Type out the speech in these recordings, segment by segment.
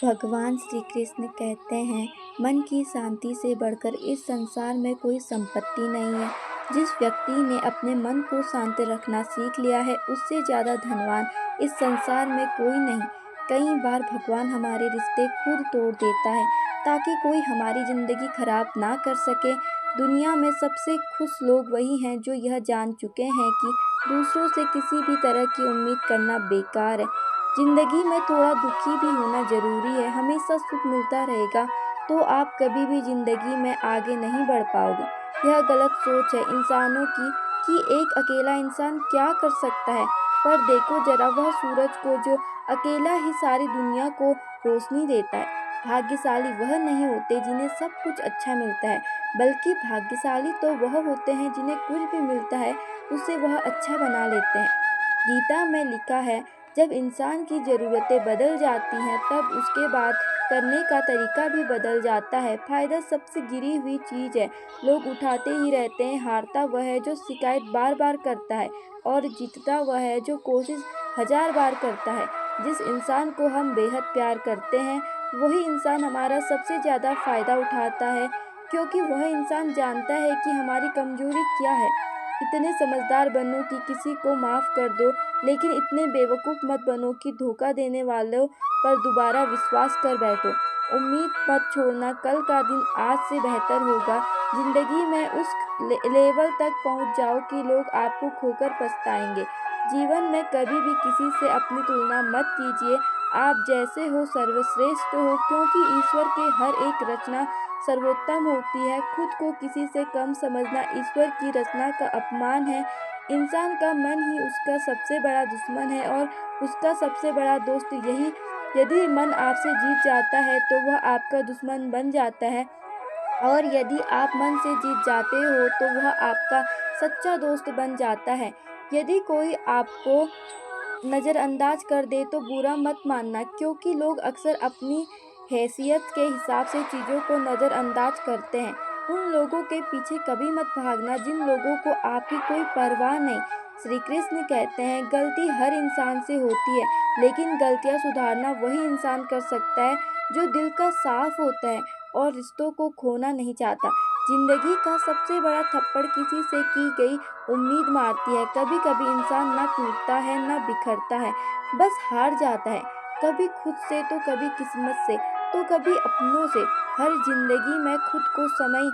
भगवान श्री कृष्ण कहते हैं, मन की शांति से बढ़कर इस संसार में कोई संपत्ति नहीं है। जिस व्यक्ति ने अपने मन को शांत रखना सीख लिया है, उससे ज़्यादा धनवान इस संसार में कोई नहीं। कई बार भगवान हमारे रिश्ते खुद तोड़ देता है ताकि कोई हमारी ज़िंदगी खराब ना कर सके। दुनिया में सबसे खुश लोग वही हैं जो यह जान चुके हैं कि दूसरों से किसी भी तरह की उम्मीद करना बेकार है। जिंदगी में थोड़ा दुखी भी होना जरूरी है। हमेशा सुख मिलता रहेगा तो आप कभी भी जिंदगी में आगे नहीं बढ़ पाओगे। यह गलत सोच है इंसानों की कि एक अकेला इंसान क्या कर सकता है। पर देखो जरा वह सूरज को जो अकेला ही सारी दुनिया को रोशनी देता है। भाग्यशाली वह नहीं होते जिन्हें सब कुछ अच्छा मिलता है, बल्कि भाग्यशाली तो वह होते हैं जिन्हें कुछ भी मिलता है उसे वह अच्छा बना लेते हैं। गीता में लिखा है, जब इंसान की ज़रूरतें बदल जाती हैं तब उसके बात करने का तरीका भी बदल जाता है। फ़ायदा सबसे गिरी हुई चीज़ है। लोग उठाते ही रहते हैं। हारता वह है जो शिकायत बार बार करता है और जीतता वह है जो कोशिश 1000 बार करता है। जिस इंसान को हम बेहद प्यार करते हैं वही इंसान हमारा सबसे ज़्यादा फ़ायदा उठाता है, क्योंकि वह इंसान जानता है कि हमारी कमज़ोरी क्या है। इतने समझदार बनो कि किसी को माफ़ कर दो, लेकिन इतने बेवकूफ़ मत बनो कि धोखा देने वालों पर दोबारा विश्वास कर बैठो। उम्मीद मत छोड़ना, कल का दिन आज से बेहतर होगा। ज़िंदगी में उस लेवल तक पहुंच जाओ कि लोग आपको खोकर पछताएंगे। जीवन में कभी भी किसी से अपनी तुलना मत कीजिए। आप जैसे हो सर्वश्रेष्ठ हो, क्योंकि ईश्वर के हर एक रचना सर्वोत्तम होती है। खुद को किसी से कम समझना ईश्वर की रचना का अपमान है। इंसान का मन ही उसका सबसे बड़ा दुश्मन है और उसका सबसे बड़ा दोस्त यही। यदि मन आपसे जीत जाता है तो वह आपका दुश्मन बन जाता है, और यदि आप मन से जीत जाते हो तो वह आपका सच्चा दोस्त बन जाता है। यदि कोई आपको नज़रअंदाज कर दे तो बुरा मत मानना, क्योंकि लोग अक्सर अपनी हैसियत के हिसाब से चीज़ों को नज़रअंदाज करते हैं। उन लोगों के पीछे कभी मत भागना जिन लोगों को आपकी कोई परवाह नहीं। श्री कृष्ण कहते हैं, गलती हर इंसान से होती है, लेकिन गलतियां सुधारना वही इंसान कर सकता है जो दिल का साफ होता है और रिश्तों को खोना नहीं चाहता। जिंदगी का सबसे बड़ा थप्पड़ किसी से की गई उम्मीद मारती है। कभी कभी इंसान न टूटता है न बिखरता है, बस हार जाता है। कभी खुद से तो कभी किस्मत से तो कभी अपनों से। हर जिंदगी में खुद को समय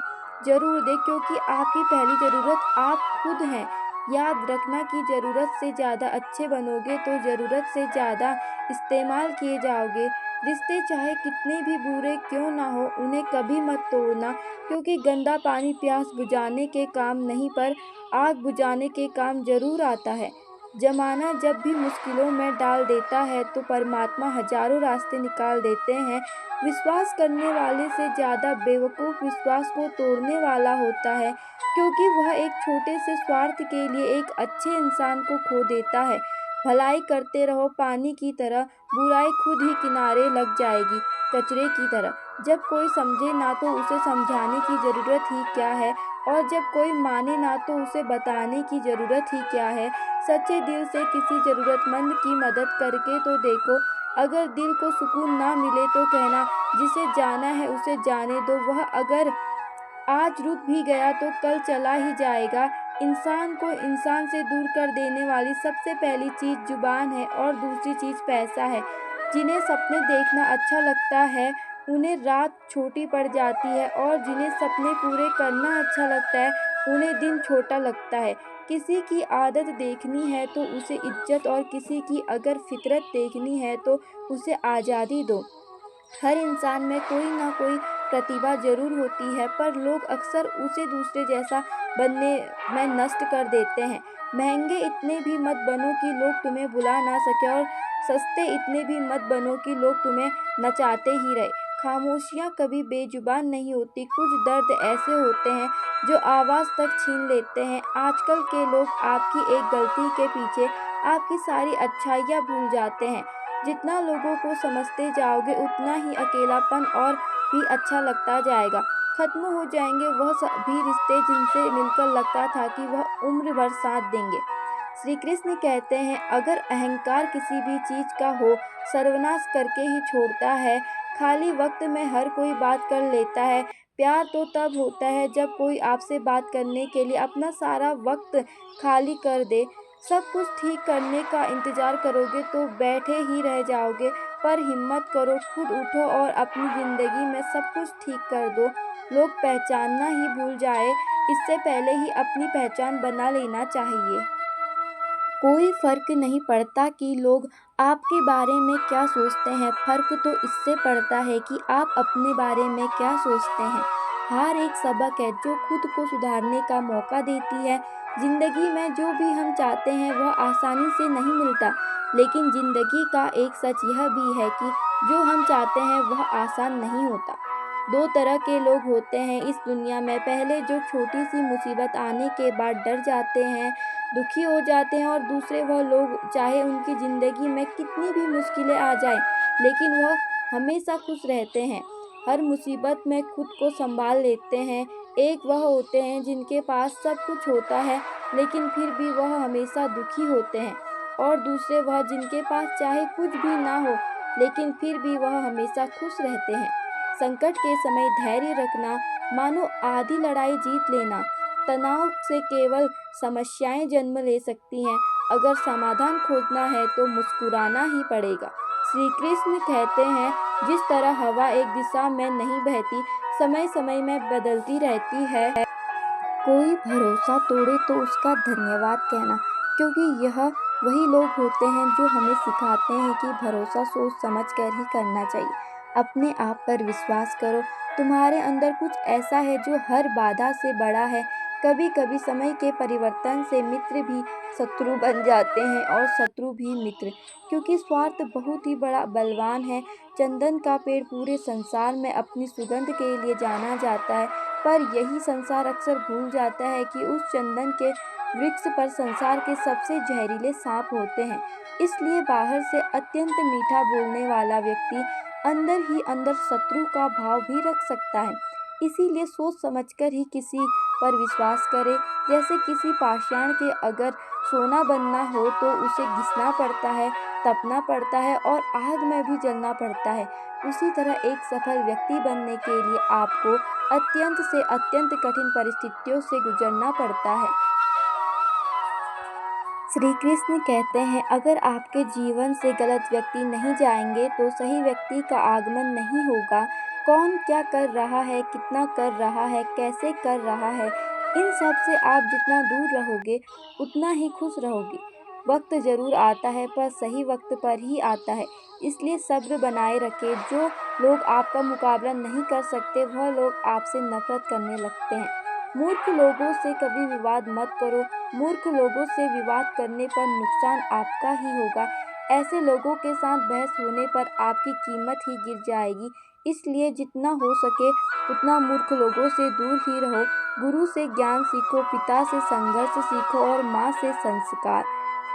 जरूर दे, क्योंकि आपकी पहली ज़रूरत आप खुद हैं। याद रखना कि ज़रूरत से ज़्यादा अच्छे बनोगे तो ज़रूरत से ज़्यादा इस्तेमाल किए जाओगे। रिश्ते चाहे कितने भी बुरे क्यों ना हो, उन्हें कभी मत तोड़ना, क्योंकि गंदा पानी प्यास बुझाने के काम नहीं पर आग बुझाने के काम जरूर आता है। जमाना जब भी मुश्किलों में डाल देता है तो परमात्मा हजारों रास्ते निकाल देते हैं। विश्वास करने वाले से ज़्यादा बेवकूफ़ विश्वास को तोड़ने वाला होता है, क्योंकि वह एक छोटे से स्वार्थ के लिए एक अच्छे इंसान को खो देता है। भलाई करते रहो पानी की तरह, बुराई खुद ही किनारे लग जाएगी कचरे की तरह। जब कोई समझे ना तो उसे समझाने की ज़रूरत ही क्या है, और जब कोई माने ना तो उसे बताने की ज़रूरत ही क्या है। सच्चे दिल से किसी ज़रूरतमंद की मदद करके तो देखो। अगर दिल को सुकून ना मिले तो कहना, जिसे जाना है उसे जाने दो। वह अगर आज रुक भी गया तो कल चला ही जाएगा। इंसान को इंसान से दूर कर देने वाली सबसे पहली चीज़ जुबान है और दूसरी चीज़ पैसा है। जिन्हें सपने देखना अच्छा लगता है उन्हें रात छोटी पड़ जाती है, और जिन्हें सपने पूरे करना अच्छा लगता है उन्हें दिन छोटा लगता है। किसी की आदत देखनी है तो उसे इज्जत, और किसी की अगर फितरत देखनी है तो उसे आज़ादी दो। हर इंसान में कोई ना कोई प्रतिभा जरूर होती है, पर लोग अक्सर उसे दूसरे जैसा बनने में नष्ट कर देते हैं। महंगे इतने भी मत बनो कि लोग तुम्हें बुला ना सके, और सस्ते इतने भी मत बनो कि लोग तुम्हें नचाते ही रहे। खामोशियाँ कभी बेजुबान नहीं होती। कुछ दर्द ऐसे होते हैं जो आवाज़ तक छीन लेते हैं। आजकल के लोग आपकी एक गलती के पीछे आपकी सारी अच्छाइयाँ भूल जाते हैं। जितना लोगों को समझते जाओगे उतना ही अकेलापन और भी अच्छा लगता जाएगा। खत्म हो जाएंगे वह सभी रिश्ते जिनसे मिलकर लगता था कि वह उम्र भर साथ देंगे। श्री कृष्ण कहते हैं, अगर अहंकार किसी भी चीज़ का हो, सर्वनाश करके ही छोड़ता है। खाली वक्त में हर कोई बात कर लेता है। प्यार तो तब होता है जब कोई आपसे बात करने के लिए अपना सारा वक्त खाली कर दे। सब कुछ ठीक करने का इंतज़ार करोगे तो बैठे ही रह जाओगे। पर हिम्मत करो, खुद उठो और अपनी ज़िंदगी में सब कुछ ठीक कर दो। लोग पहचानना ही भूल जाए, इससे पहले ही अपनी पहचान बना लेना चाहिए। कोई फ़र्क नहीं पड़ता कि लोग आपके बारे में क्या सोचते हैं, फ़र्क तो इससे पड़ता है कि आप अपने बारे में क्या सोचते हैं। हार एक सबक है जो खुद को सुधारने का मौका देती है। ज़िंदगी में जो भी हम चाहते हैं वह आसानी से नहीं मिलता, लेकिन ज़िंदगी का एक सच यह भी है कि जो हम चाहते हैं वह आसान नहीं होता। दो तरह के लोग होते हैं इस दुनिया में, पहले जो छोटी सी मुसीबत आने के बाद डर जाते हैं, दुखी हो जाते हैं, और दूसरे वह लोग चाहे उनकी ज़िंदगी में कितनी भी मुश्किलें आ जाएं, लेकिन वह हमेशा खुश रहते हैं, हर मुसीबत में खुद को संभाल लेते हैं। एक वह होते हैं जिनके पास सब कुछ होता है लेकिन फिर भी वह हमेशा दुखी होते हैं, और दूसरे वह जिनके पास चाहे कुछ भी ना हो लेकिन फिर भी वह हमेशा खुश रहते हैं। संकट के समय धैर्य रखना मानो आधी लड़ाई जीत लेना। तनाव से केवल समस्याएं जन्म ले सकती हैं। अगर समाधान खोजना है तो मुस्कुराना ही पड़ेगा। श्री कृष्ण कहते हैं, जिस तरह हवा एक दिशा में नहीं बहती, समय समय में बदलती रहती है। कोई भरोसा तोड़े तो उसका धन्यवाद कहना, क्योंकि यह वही लोग होते हैं जो हमें सिखाते हैं कि भरोसा सोच समझ कर ही करना चाहिए। अपने आप पर विश्वास करो, तुम्हारे अंदर कुछ ऐसा है जो हर बाधा से बड़ा है। कभी कभी समय के परिवर्तन से मित्र भी शत्रु बन जाते हैं और शत्रु भी मित्र, क्योंकि स्वार्थ बहुत ही बड़ा बलवान है। चंदन का पेड़ पूरे संसार में अपनी सुगंध के लिए जाना जाता है, पर यही संसार अक्सर भूल जाता है कि उस चंदन के वृक्ष पर संसार के सबसे जहरीले सांप होते हैं। इसलिए बाहर से अत्यंत मीठा बोलने वाला व्यक्ति अंदर ही अंदर शत्रु का भाव भी रख सकता है। इसीलिए सोच समझकर ही किसी पर विश्वास करें। जैसे किसी पाषाण के अगर सोना बनना हो तो उसे घिसना पड़ता है, तपना पड़ता है और आग में भी जलना पड़ता है। उसी तरह एक सफल व्यक्ति बनने के लिए आपको अत्यंत से अत्यंत कठिन परिस्थितियों से गुजरना पड़ता है। श्री कृष्ण कहते हैं, अगर आपके जीवन से गलत व्यक्ति नहीं जाएंगे तो सही व्यक्ति का आगमन नहीं होगा। कौन क्या कर रहा है, कितना कर रहा है, कैसे कर रहा है, इन सब से आप जितना दूर रहोगे उतना ही खुश रहोगे। वक्त जरूर आता है पर सही वक्त पर ही आता है, इसलिए सब्र बनाए रखें। जो लोग आपका मुकाबला नहीं कर सकते वह लोग आपसे नफरत करने लगते हैं। मूर्ख लोगों से कभी विवाद मत करो। मूर्ख लोगों से विवाद करने पर नुकसान आपका ही होगा। ऐसे लोगों के साथ बहस होने पर आपकी कीमत ही गिर जाएगी। इसलिए जितना हो सके उतना मूर्ख लोगों से दूर ही रहो। गुरु से ज्ञान सीखो, पिता से संघर्ष सीखो और माँ से संस्कार।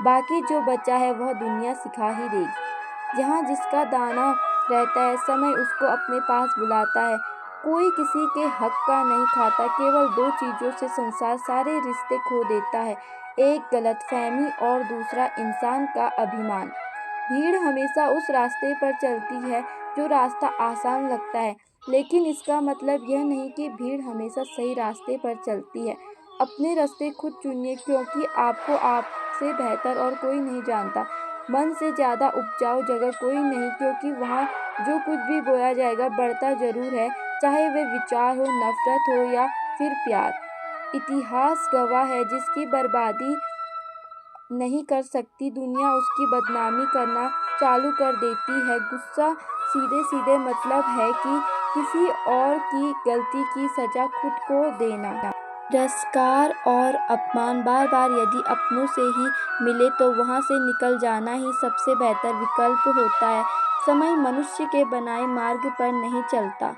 बाकी जो बचा है वह दुनिया सिखा ही देगी। जहाँ जिसका दाना रहता है, समय उसको अपने पास बुलाता है। कोई किसी के हक का नहीं खाता। केवल दो चीज़ों से संसार सारे रिश्ते खो देता है, एक गलतफहमी और दूसरा इंसान का अभिमान। भीड़ हमेशा उस रास्ते पर चलती है जो रास्ता आसान लगता है, लेकिन इसका मतलब यह नहीं कि भीड़ हमेशा सही रास्ते पर चलती है। अपने रास्ते खुद चुनिए, क्योंकि आपको आपसे बेहतर और कोई नहीं जानता। मन से ज़्यादा उपजाऊ जगह कोई नहीं, क्योंकि वहाँ जो कुछ भी बोया जाएगा बढ़ता जरूर है, चाहे वे विचार हो, नफरत हो या फिर प्यार। इतिहास गवाह है, जिसकी बर्बादी नहीं कर सकती दुनिया उसकी बदनामी करना चालू कर देती है। गुस्सा सीधे सीधे मतलब है कि किसी और की गलती की सजा खुद को देना। तिरस्कार और अपमान बार बार यदि अपनों से ही मिले तो वहाँ से निकल जाना ही सबसे बेहतर विकल्प होता है। समय मनुष्य के बनाए मार्ग पर नहीं चलता।